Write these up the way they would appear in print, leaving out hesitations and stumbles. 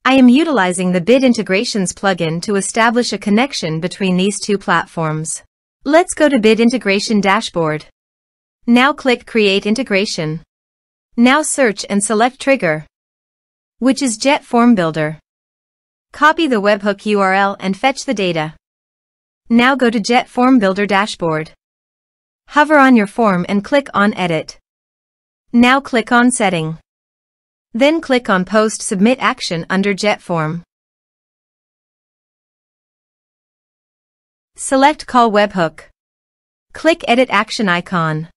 I am utilizing the Bit Integrations plugin to establish a connection between these two platforms. Let's go to Bit Integration Dashboard. Now click Create Integration. Now search and select Trigger, which is JetFormBuilder. Copy the webhook URL and fetch the data. Now go to JetFormBuilder Dashboard. Hover on your form and click on Edit. Now click on Setting. Then click on Post Submit Action under JetForm. Select Call Webhook. Click Edit Action icon.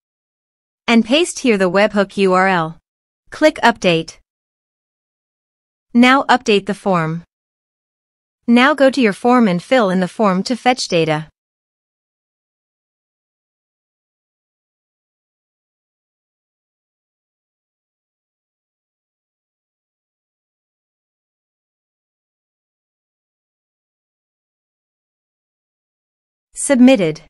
And paste here the webhook URL. Click Update. Now update the form. Now go to your form and fill in the form to fetch data. Submitted.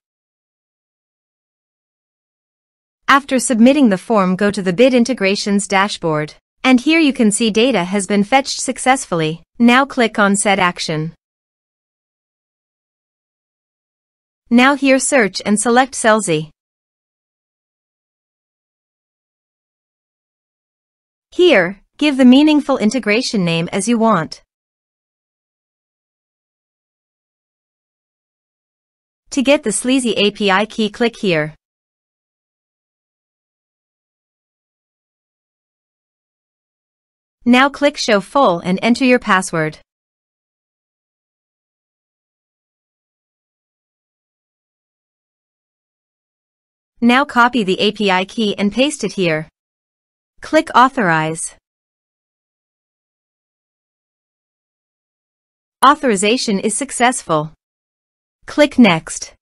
After submitting the form, go to the Bit Integrations dashboard. And here you can see data has been fetched successfully. Now click on Set Action. Now here search and select Selzy. Here, give the meaningful integration name as you want. To get the Selzy API key, click here. Now click Show Full and enter your password. Now copy the API key and paste it here. Click Authorize. Authorization is successful. Click Next.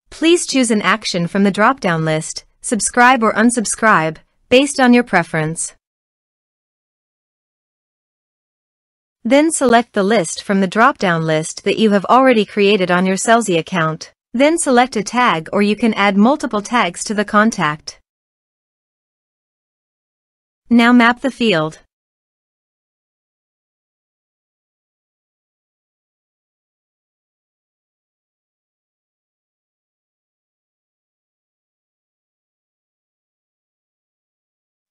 Please choose an action from the drop-down list, subscribe or unsubscribe, based on your preference. Then select the list from the drop-down list that you have already created on your Selzy account. Then select a tag, or you can add multiple tags to the contact. Now map the field.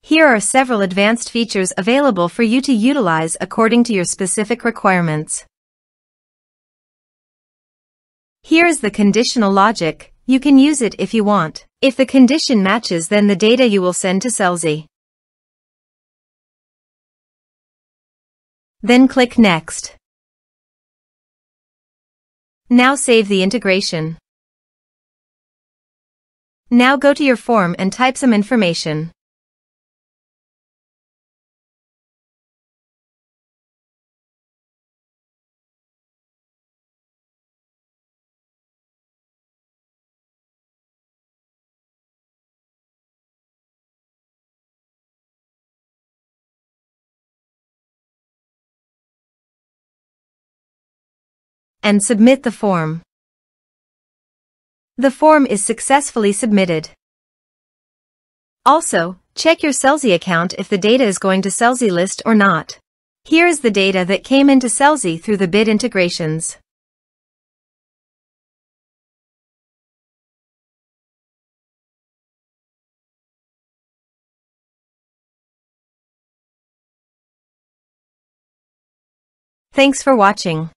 Here are several advanced features available for you to utilize according to your specific requirements. Here is the conditional logic. You can use it if you want. If the condition matches, then the data you will send to Selzy. Then click Next. Now save the integration. Now go to your form and type some information. And submit the form. The form is successfully submitted. Also, check your Selzy account if the data is going to Selzy list or not. Here is the data that came into Selzy through the Bit Integrations. Thanks for watching.